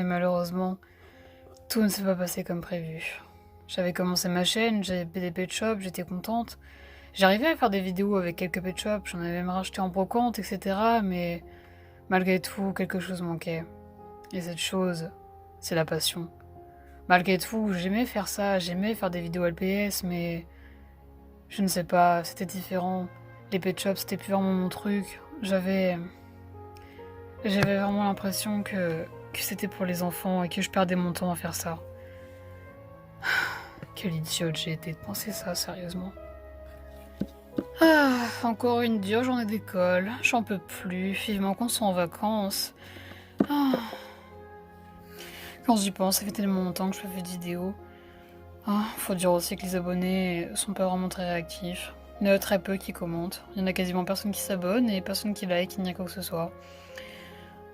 Et malheureusement, tout ne s'est pas passé comme prévu. J'avais commencé ma chaîne, j'avais des pet shops, j'étais contente. J'arrivais à faire des vidéos avec quelques pet shops, j'en avais même racheté en brocante, etc. Mais malgré tout, quelque chose manquait. Et cette chose, c'est la passion. Malgré tout, j'aimais faire ça, j'aimais faire des vidéos LPS, mais je ne sais pas, c'était différent. Les pet shops, c'était plus vraiment mon truc. J'avais vraiment l'impression que c'était pour les enfants et que je perdais mon temps à faire ça. Quelle idiote j'ai été de penser ça, sérieusement. Ah, encore une dure journée d'école. J'en peux plus. Vivement qu'on soit en vacances. Ah. Quand j'y pense, ça fait tellement longtemps que je fais de vidéos. Ah, faut dire aussi que les abonnés sont pas vraiment très réactifs. Il y en a très peu qui commentent. Il y en a quasiment personne qui s'abonne et personne qui like, ni quoi que ce soit.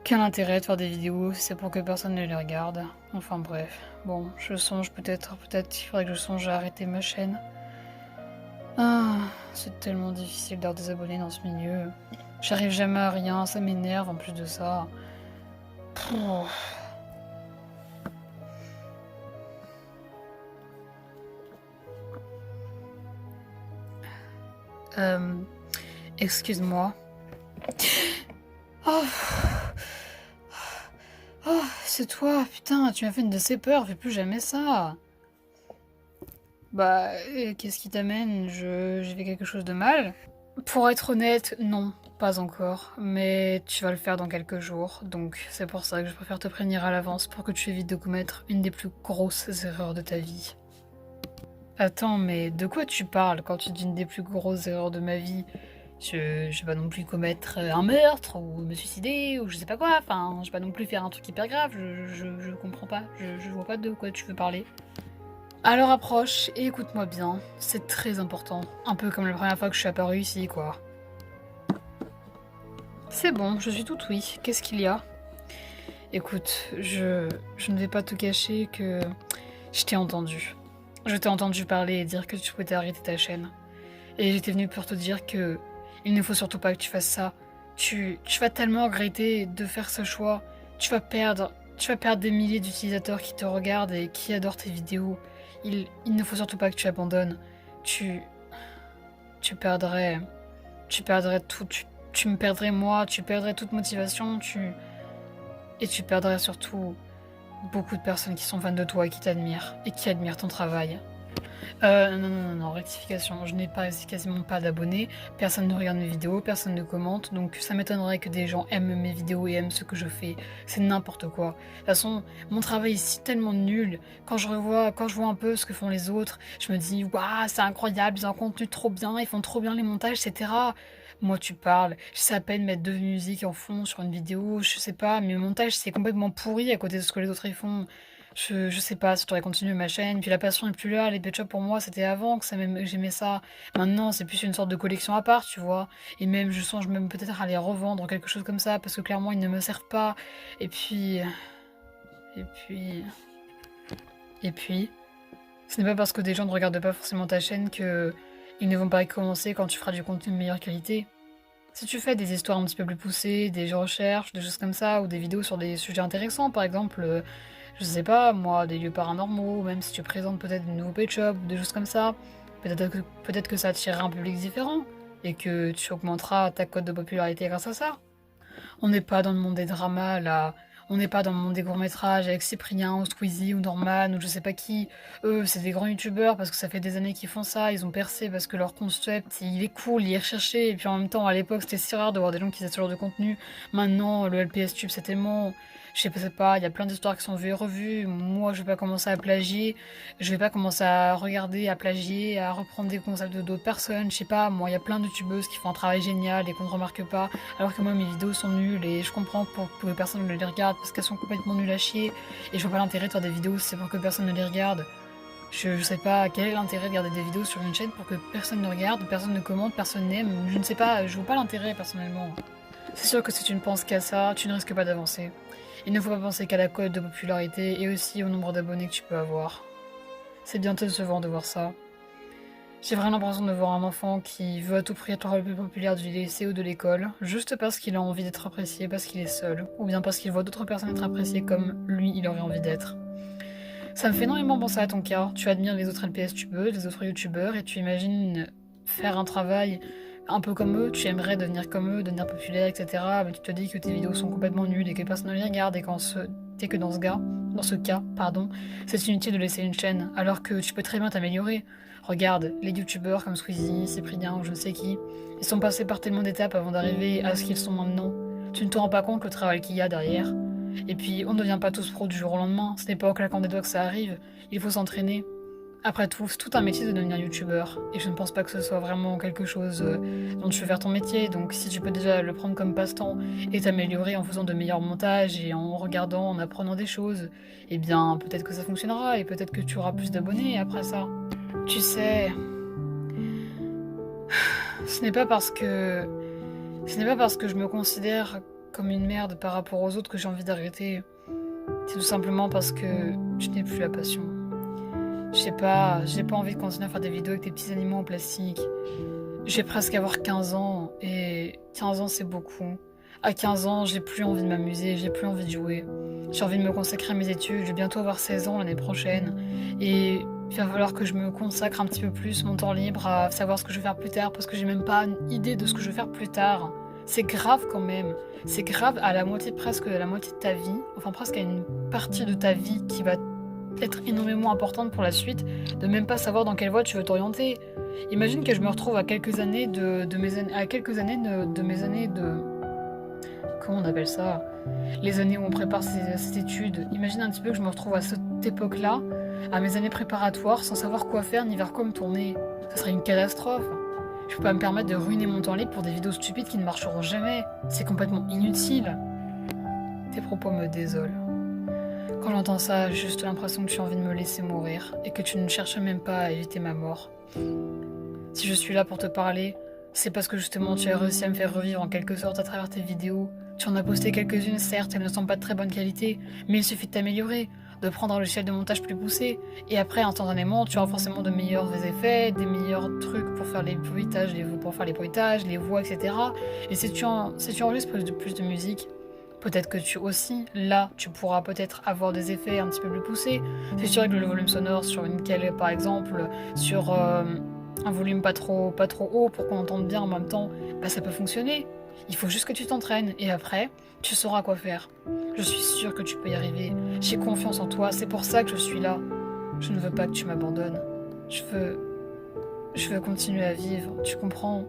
Quel intérêt de faire des vidéos si c'est pour que personne ne les regarde. Enfin bref. Bon, je songe peut-être qu'il faudrait que je songe à arrêter ma chaîne. Ah, c'est tellement difficile d'avoir des abonnés dans ce milieu. J'arrive jamais à rien, ça m'énerve en plus de ça. Pouf. Euh, excuse-moi. Oh, oh, c'est toi, putain, tu m'as fait une de ces peurs, fais plus jamais ça. Bah, qu'est-ce qui t'amène? J'ai fait quelque chose de mal? Pour être honnête, non, pas encore. Mais tu vas le faire dans quelques jours, donc c'est pour ça que je préfère te prévenir à l'avance pour que tu évites de commettre une des plus grosses erreurs de ta vie. Attends, mais de quoi tu parles quand tu dis une des plus grosses erreurs de ma vie? Je vais pas non plus commettre un meurtre ou me suicider ou je sais pas quoi, enfin, je vais pas non plus faire un truc hyper grave, je comprends pas, je vois pas de quoi tu veux parler. Alors approche et écoute-moi bien, c'est très important, un peu comme la première fois que je suis apparue ici, quoi. C'est bon, je suis toute oui, qu'est-ce qu'il y a? Écoute, je ne vais pas te cacher que je t'ai entendu. Je t'ai entendu parler et dire que tu souhaitais arrêter ta chaîne. Et j'étais venue pour te dire que il ne faut surtout pas que tu fasses ça. Tu vas tellement regretter de faire ce choix. Tu vas perdre des milliers d'utilisateurs qui te regardent et qui adorent tes vidéos. Il ne faut surtout pas que tu abandonnes. Tu, tu perdrais, tu perdrais tout. Tu me perdrais moi. Tu perdrais toute motivation. Et tu perdrais surtout beaucoup de personnes qui sont fans de toi et qui t'admirent et qui admirent ton travail. Non, rectification. Je n'ai pas quasiment pas d'abonnés. Personne ne regarde mes vidéos, personne ne commente. Donc ça m'étonnerait que des gens aiment mes vidéos et aiment ce que je fais. C'est n'importe quoi. De toute façon, mon travail est si tellement nul. Quand je vois un peu ce que font les autres, je me dis, waouh, c'est incroyable, ils ont un contenu trop bien, ils font trop bien les montages, etc. Moi, tu parles, je sais à peine mettre deux musiques en fond sur une vidéo, je sais pas, mais le montage c'est complètement pourri à côté de ce que les autres y font. Je sais pas si j'aurais continué ma chaîne, puis la passion est plus là, les pet shops pour moi c'était avant que j'aimais ça. Maintenant c'est plus une sorte de collection à part, tu vois. Et même je songe même peut-être à les revendre, quelque chose comme ça, parce que clairement ils ne me servent pas. Et puis... Et puis... Et puis... Ce n'est pas parce que des gens ne regardent pas forcément ta chaîne que ils ne vont pas commencer quand tu feras du contenu de meilleure qualité. Si tu fais des histoires un petit peu plus poussées, des recherches, des choses comme ça, ou des vidéos sur des sujets intéressants, par exemple, je sais pas, moi, des lieux paranormaux, ou même si tu présentes peut-être de nouveaux pet shops, ou des choses comme ça, peut-être que ça attirera un public différent, et que tu augmenteras ta cote de popularité grâce à ça. On n'est pas dans le monde des dramas, là. On n'est pas dans le monde des courts-métrages avec Cyprien ou Squeezie ou Norman ou je sais pas qui. Eux, c'est des grands youtubeurs parce que ça fait des années qu'ils font ça. Ils ont percé parce que leur concept, il est cool, il est recherché. Et puis en même temps, à l'époque, c'était si rare de voir des gens qui faisaient ce genre de contenu. Maintenant, le LPS Tube, c'est tellement... Je sais pas, il y a plein d'histoires qui sont vues et revues. Moi, je vais pas commencer à plagier. Je vais pas commencer à regarder, à plagier, à reprendre des concepts de d'autres personnes. Je sais pas, moi, il y a plein de youtubeuses qui font un travail génial et qu'on ne remarque pas. Alors que moi, mes vidéos sont nulles et je comprends pour que personne ne les regarde parce qu'elles sont complètement nulles à chier. Et je vois pas l'intérêt de faire des vidéos si c'est pour que personne ne les regarde. Je sais pas quel est l'intérêt de regarder des vidéos sur une chaîne pour que personne ne regarde, personne ne commente, personne n'aime. Je ne sais pas, je vois pas l'intérêt personnellement. C'est sûr que si tu ne penses qu'à ça, tu ne risques pas d'avancer. Il ne faut pas penser qu'à la cote de popularité et aussi au nombre d'abonnés que tu peux avoir. C'est bien décevant de voir ça. J'ai vraiment l'impression de voir un enfant qui veut à tout prix être le plus populaire du lycée ou de l'école, juste parce qu'il a envie d'être apprécié, parce qu'il est seul, ou bien parce qu'il voit d'autres personnes être appréciées comme lui, il aurait envie d'être. Ça me fait énormément penser à ton cas. Tu admires les autres LPS tubeuses, les autres youtubeurs, et tu imagines faire un travail un peu comme eux, tu aimerais devenir comme eux, devenir populaire, etc. Mais tu te dis que tes vidéos sont complètement nulles et que personne ne les regarde et que dans ce cas, c'est inutile de laisser une chaîne, alors que tu peux très bien t'améliorer. Regarde, les youtubeurs comme Squeezie, Cyprien ou je ne sais qui, ils sont passés par tellement d'étapes avant d'arriver à ce qu'ils sont maintenant. Tu ne te rends pas compte le travail qu'il y a derrière. Et puis, on ne devient pas tous pros du jour au lendemain, ce n'est pas en claquant des doigts que ça arrive, il faut s'entraîner. Après tout, c'est tout un métier de devenir youtubeur, et je ne pense pas que ce soit vraiment quelque chose dont tu veux faire ton métier, donc si tu peux déjà le prendre comme passe-temps et t'améliorer en faisant de meilleurs montages et en regardant, en apprenant des choses, eh bien peut-être que ça fonctionnera et peut-être que tu auras plus d'abonnés après ça. Tu sais, ce n'est pas parce que je me considère comme une merde par rapport aux autres que j'ai envie d'arrêter. C'est tout simplement parce que je n'ai plus la passion. Je sais pas, j'ai pas envie de continuer à faire des vidéos avec des petits animaux en plastique. Je vais presque avoir 15 ans, et 15 ans c'est beaucoup. À 15 ans, j'ai plus envie de m'amuser, j'ai plus envie de jouer. J'ai envie de me consacrer à mes études, je vais bientôt avoir 16 ans l'année prochaine. Et il va falloir que je me consacre un petit peu plus mon temps libre à savoir ce que je vais faire plus tard, parce que j'ai même pas une idée de ce que je vais faire plus tard. C'est grave quand même. C'est grave à la moitié, presque à la moitié de ta vie, enfin presque à une partie de ta vie qui va être énormément importante pour la suite, de même pas savoir dans quelle voie tu veux t'orienter. Imagine que je me retrouve à quelques années de mes années de... Comment on appelle ça? Les années où on prépare ses études. Imagine un petit peu que je me retrouve à cette époque-là, à mes années préparatoires, sans savoir quoi faire ni vers quoi me tourner. Ce serait une catastrophe. Je peux pas me permettre de ruiner mon temps libre pour des vidéos stupides qui ne marcheront jamais. C'est complètement inutile. Tes propos me désolent. Quand j'entends ça, j'ai juste l'impression que tu as envie de me laisser mourir et que tu ne cherches même pas à éviter ma mort. Si je suis là pour te parler, c'est parce que justement tu as réussi à me faire revivre en quelque sorte à travers tes vidéos. Tu en as posté quelques-unes, certes, elles ne sont pas de très bonne qualité, mais il suffit de t'améliorer, de prendre un logiciel de montage plus poussé, et après, instantanément, tu auras forcément de meilleurs effets, des meilleurs trucs pour faire les bruitages, les voix, etc. Et si tu enregistres plus de musique, peut-être que tu pourras peut-être avoir des effets un petit peu plus poussés. Si tu règles le volume sonore sur une cale, par exemple, sur un volume pas trop haut pour qu'on entende bien en même temps, bah ça peut fonctionner. Il faut juste que tu t'entraînes et après, tu sauras quoi faire. Je suis sûre que tu peux y arriver. J'ai confiance en toi, c'est pour ça que je suis là. Je ne veux pas que tu m'abandonnes. Je veux continuer à vivre, tu comprends?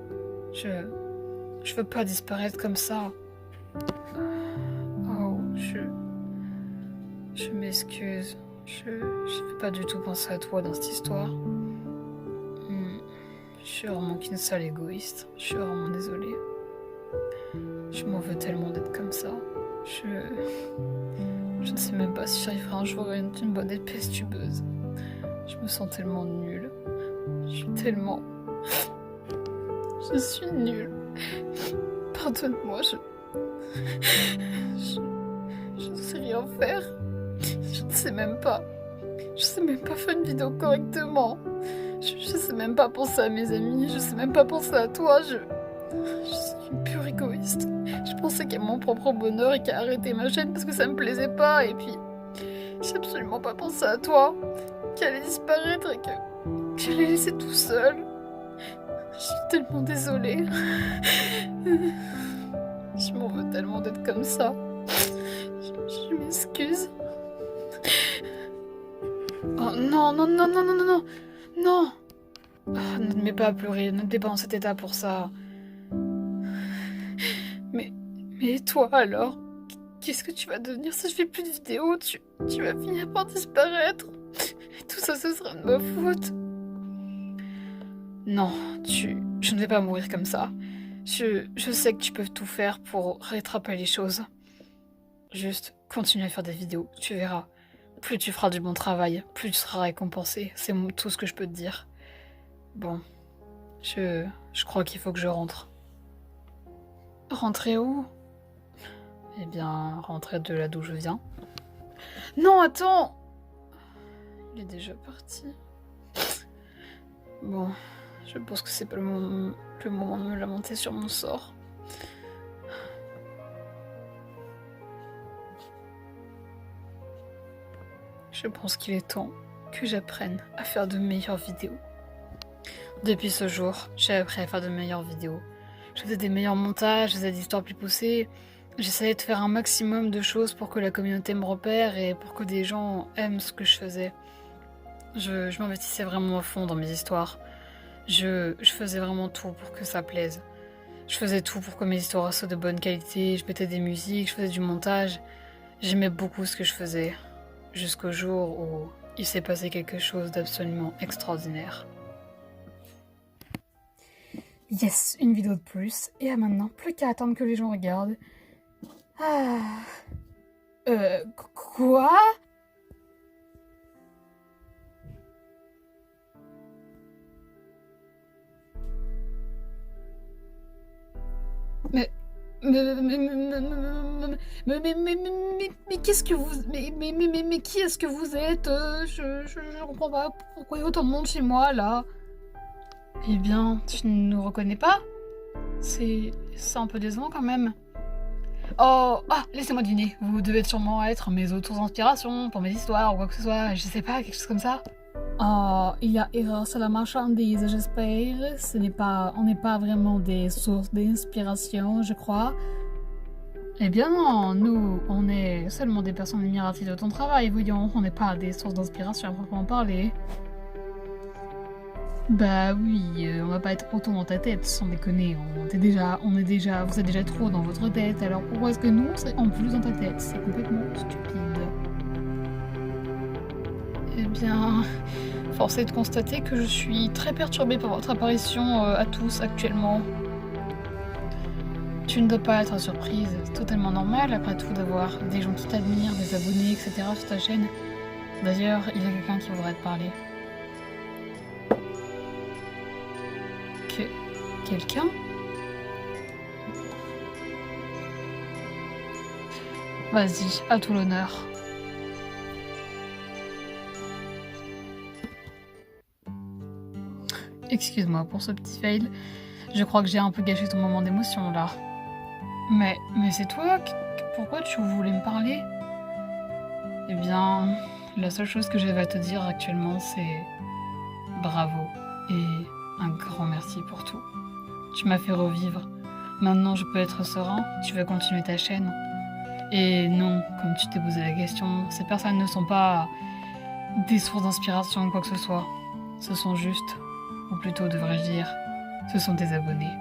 Je veux pas disparaître comme ça. Oh, je m'excuse. Je veux pas du tout penser à toi dans cette histoire. Je suis vraiment qu'une sale égoïste. Je suis vraiment désolée. Je m'en veux tellement d'être comme ça. Je ne sais même pas si j'arriverai un jour à être une bonne épaisse tubeuse. Je me sens tellement nulle. Je suis nulle. Pardonne-moi, je ne sais rien faire. Je ne sais même pas. Je sais même pas faire une vidéo correctement. Je sais même pas penser à mes amis. Je sais même pas penser à toi. Je suis une pure égoïste. Je pensais qu'à mon propre bonheur et qu'à arrêter ma chaîne parce que ça me plaisait pas. Et puis, j'ai absolument pas pensé à toi. Qu'elle allait disparaître et que j'allais laisser tout seul. Je suis tellement désolée. Je m'en veux tellement d'être comme ça. Je m'excuse. Oh non, non, non, non, non, non, non, non. Ah, ne te mets pas à pleurer, ne te mets pas dans cet état pour ça. Mais toi alors? Qu'est-ce que tu vas devenir si je fais plus de vidéos? Tu vas finir par disparaître. Et tout ça, ce sera de ma faute. Non, je ne vais pas mourir comme ça. Je sais que tu peux tout faire pour rattraper les choses. Juste, continue à faire des vidéos, tu verras. Plus tu feras du bon travail, plus tu seras récompensé. C'est tout ce que je peux te dire. Bon, je crois qu'il faut que je rentre. Rentrer où? Eh bien, rentrer de là d'où je viens. Non, attends! Il est déjà parti. Bon, Je pense que c'est pas le moment de me lamenter sur mon sort. Je pense qu'il est temps que j'apprenne à faire de meilleures vidéos. Depuis ce jour, j'ai appris à faire de meilleures vidéos. Je faisais des meilleurs montages, je faisais des histoires plus poussées. J'essayais de faire un maximum de choses pour que la communauté me repère et pour que des gens aiment ce que je faisais. Je m'investissais vraiment à fond dans mes histoires. Je faisais vraiment tout pour que ça plaise. Je faisais tout pour que mes histoires soient de bonne qualité. Je mettais des musiques, je faisais du montage. J'aimais beaucoup ce que je faisais. Jusqu'au jour où il s'est passé quelque chose d'absolument extraordinaire. Yes, une vidéo de plus. Et maintenant, plus qu'à attendre que les gens regardent. Ah... Quoi ? Mais qu'est-ce que vous... Mais qui est-ce que vous êtes je comprends pas. Pourquoi il y a autant de monde chez moi, là? Eh bien, tu ne nous reconnais pas? C'est un peu décevant, quand même. Oh, ah, laissez-moi deviner. Vous devez sûrement être mes autres inspirations pour mes histoires ou quoi que ce soit. Je sais pas, quelque chose comme ça. Oh, il y a erreur sur la marchandise, j'espère. On n'est pas vraiment des sources d'inspiration, je crois. Eh bien non, nous, on est seulement des personnes admiratives de ton travail, voyons. On n'est pas des sources d'inspiration à proprement parler. Bah oui, on va pas être autant dans ta tête, sans déconner. Vous êtes déjà trop dans votre tête, alors pourquoi est-ce que nous, on serait en plus dans ta tête? C'est complètement stupide. Eh bien, force est de constater que je suis très perturbée par votre apparition à tous actuellement. Tu ne dois pas être surprise, c'est totalement normal après tout d'avoir des gens qui t'admirent, des abonnés, etc. sur ta chaîne. D'ailleurs, il y a quelqu'un qui voudrait te parler. Quelqu'un? Vas-y, à tout l'honneur. Excuse-moi pour ce petit fail. Je crois que j'ai un peu gâché ton moment d'émotion là. Mais c'est toi? Pourquoi tu voulais me parler? Eh bien, la seule chose que j'avais à te dire actuellement, c'est bravo et un grand merci pour tout. Tu m'as fait revivre. Maintenant, je peux être serein. Tu veux continuer ta chaîne. Et non, comme tu t'es posé la question, ces personnes ne sont pas des sources d'inspiration ou quoi que ce soit. Ce sont juste, ou plutôt devrais-je dire, ce sont tes abonnés.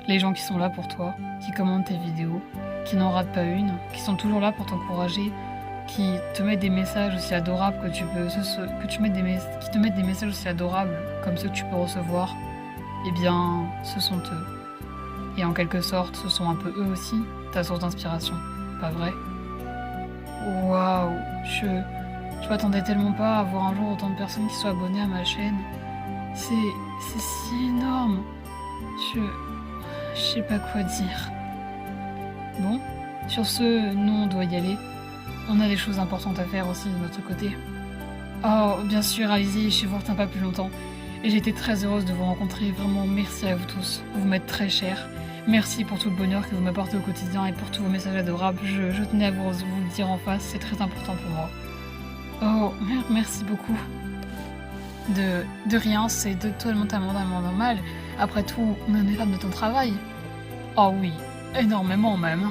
Les gens qui sont là pour toi, qui commentent tes vidéos, qui n'en ratent pas une, qui sont toujours là pour t'encourager, qui te mettent des messages aussi adorables qui te mettent des messages aussi adorables comme ceux que tu peux recevoir. Eh bien, ce sont eux. Et en quelque sorte, ce sont un peu eux aussi, ta source d'inspiration, pas vrai? Waouh, je m'attendais tellement pas à voir un jour autant de personnes qui soient abonnées à ma chaîne. C'est si énorme. Je sais pas quoi dire. Bon, sur ce, nous on doit y aller. On a des choses importantes à faire aussi de notre côté. Oh, bien sûr, allez-y, je vous retiens pas plus longtemps. Et j'ai été très heureuse de vous rencontrer. Vraiment, merci à vous tous. Vous m'êtes très chers. Merci pour tout le bonheur que vous m'apportez au quotidien et pour tous vos messages adorables. Je tenais à vous le dire en face, c'est très important pour moi. Oh, merci beaucoup. De rien, c'est totalement normal. Après tout, on est des femmes de ton travail. Oh oui, énormément même.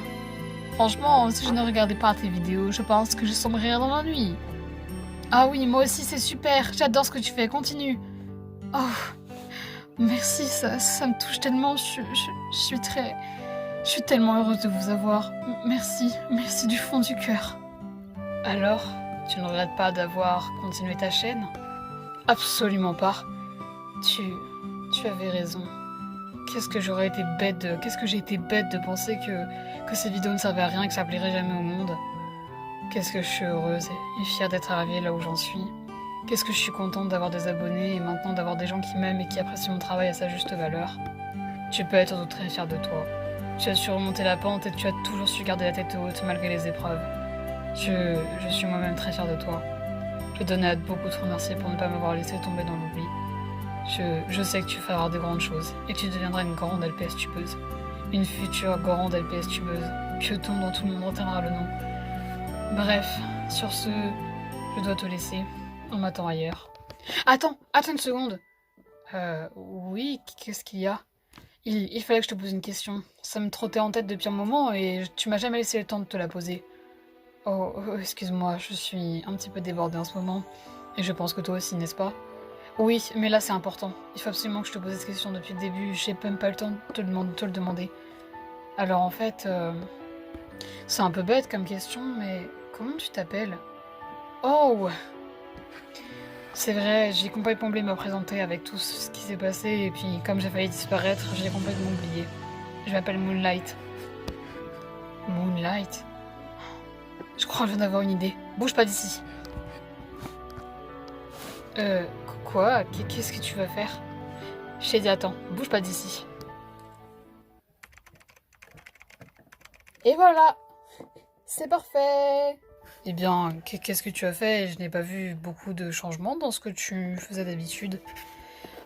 Franchement, si je ne regardais pas tes vidéos, je pense que je sombrerais dans la nuit. Ah oui, moi aussi, c'est super. J'adore ce que tu fais. Continue. Oh, merci, ça me touche tellement. Je suis tellement heureuse de vous avoir. Merci du fond du cœur. Alors, tu ne regrettes pas d'avoir continué ta chaîne? Absolument pas. Tu avais raison. Qu'est-ce que j'ai été bête de penser que ces vidéos ne servaient à rien et que ça plairait jamais au monde. Qu'est-ce que je suis heureuse et fière d'être arrivée là où j'en suis. Qu'est-ce que je suis contente d'avoir des abonnés et maintenant d'avoir des gens qui m'aiment et qui apprécient mon travail à sa juste valeur. Tu peux être surtout très fière de toi. Tu as su remonter la pente et tu as toujours su garder la tête haute malgré les épreuves. Je suis moi-même très fière de toi. Je tenais à beaucoup te remercier pour ne pas m'avoir laissé tomber dans l'oubli. Je sais que tu feras de grandes choses et que tu deviendras une grande LPS tubeuse. Une future grande LPS tubeuse, que dont tout le monde retiendra le nom. Bref, sur ce, je dois te laisser. On m'attend ailleurs. Attends une seconde. Oui, qu'est-ce qu'il y a? Il fallait que je te pose une question. Ça me trottait en tête depuis un moment et tu m'as jamais laissé le temps de te la poser. Excuse-moi, je suis un petit peu débordée en ce moment. Et je pense que toi aussi, n'est-ce pas? Oui, mais là c'est important. Il faut absolument que je te pose cette question depuis le début. J'ai même pas le temps de te le demander. Alors en fait, c'est un peu bête comme question, mais comment tu t'appelles? Oh, c'est vrai, j'ai complètement oublié de me présenter avec tout ce qui s'est passé, et puis comme j'ai failli disparaître, j'ai complètement oublié. Je m'appelle Moonlight. Moonlight? Je crois que je viens d'avoir une idée. Bouge pas d'ici. Euh, quoi? Qu'est-ce que tu vas faire? Je t'ai dit attends, bouge pas d'ici. Et voilà! C'est parfait! Eh bien, qu'est-ce que tu as fait? Je n'ai pas vu beaucoup de changements dans ce que tu faisais d'habitude.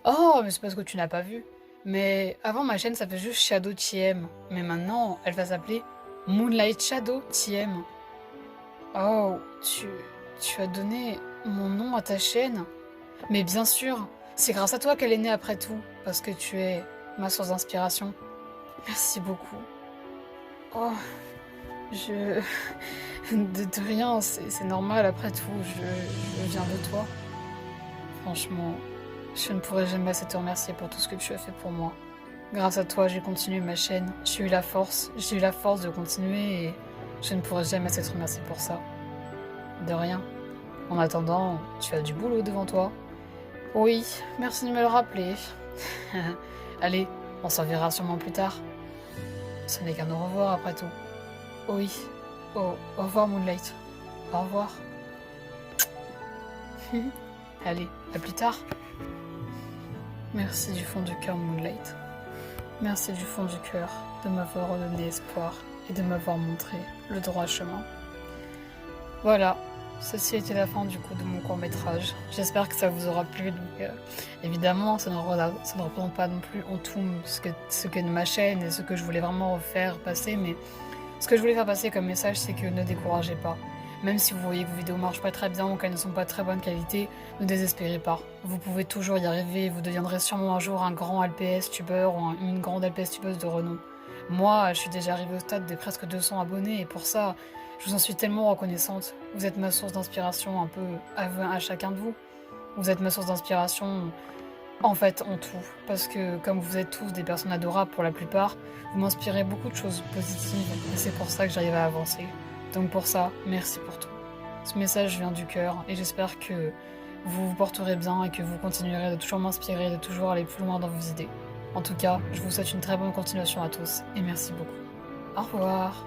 Oh, mais c'est parce que tu n'as pas vu. Mais avant, ma chaîne s'appelait juste Shadow TM. Mais maintenant, elle va s'appeler Moonlight Shadow TM. Oh, tu as donné mon nom à ta chaîne? Mais bien sûr, c'est grâce à toi qu'elle est née après tout. Parce que tu es ma source d'inspiration. Merci beaucoup. Oh, je... De rien, c'est normal après tout. Je viens de toi. Franchement, je ne pourrai jamais assez te remercier pour tout ce que tu as fait pour moi. Grâce à toi, j'ai continué ma chaîne. J'ai eu la force de continuer et je ne pourrai jamais assez te remercier pour ça. De rien. En attendant, tu as du boulot devant toi. Oui, merci de me le rappeler. Allez, on s'en verra sûrement plus tard. Ce n'est qu'un au revoir après tout. Oui. Au revoir Moonlight. Au revoir. Allez, à plus tard. Merci du fond du cœur Moonlight. Merci du fond du cœur de m'avoir redonné espoir et de m'avoir montré le droit chemin. Voilà, ceci était la fin du coup de mon court-métrage. J'espère que ça vous aura plu. Donc, évidemment, ça ne représente pas non plus en tout ce que ma chaîne et ce que je voulais vraiment faire passer, mais ce que je voulais faire passer comme message, c'est que ne découragez pas. Même si vous voyez que vos vidéos marchent pas très bien ou qu'elles ne sont pas de très bonne qualité, ne désespérez pas. Vous pouvez toujours y arriver, vous deviendrez sûrement un jour un grand LPS tubeur ou une grande LPS tubeuse de renom. Moi, je suis déjà arrivée au stade de presque 200 abonnés et pour ça, je vous en suis tellement reconnaissante. Vous êtes ma source d'inspiration un peu à chacun de vous. Vous êtes ma source d'inspiration en fait en tout. Parce que comme vous êtes tous des personnes adorables pour la plupart, vous m'inspirez beaucoup de choses positives et c'est pour ça que j'arrive à avancer. Donc pour ça, merci pour tout. Ce message vient du cœur et j'espère que vous vous porterez bien et que vous continuerez de toujours m'inspirer, de toujours aller plus loin dans vos idées. En tout cas, je vous souhaite une très bonne continuation à tous et merci beaucoup. Au revoir.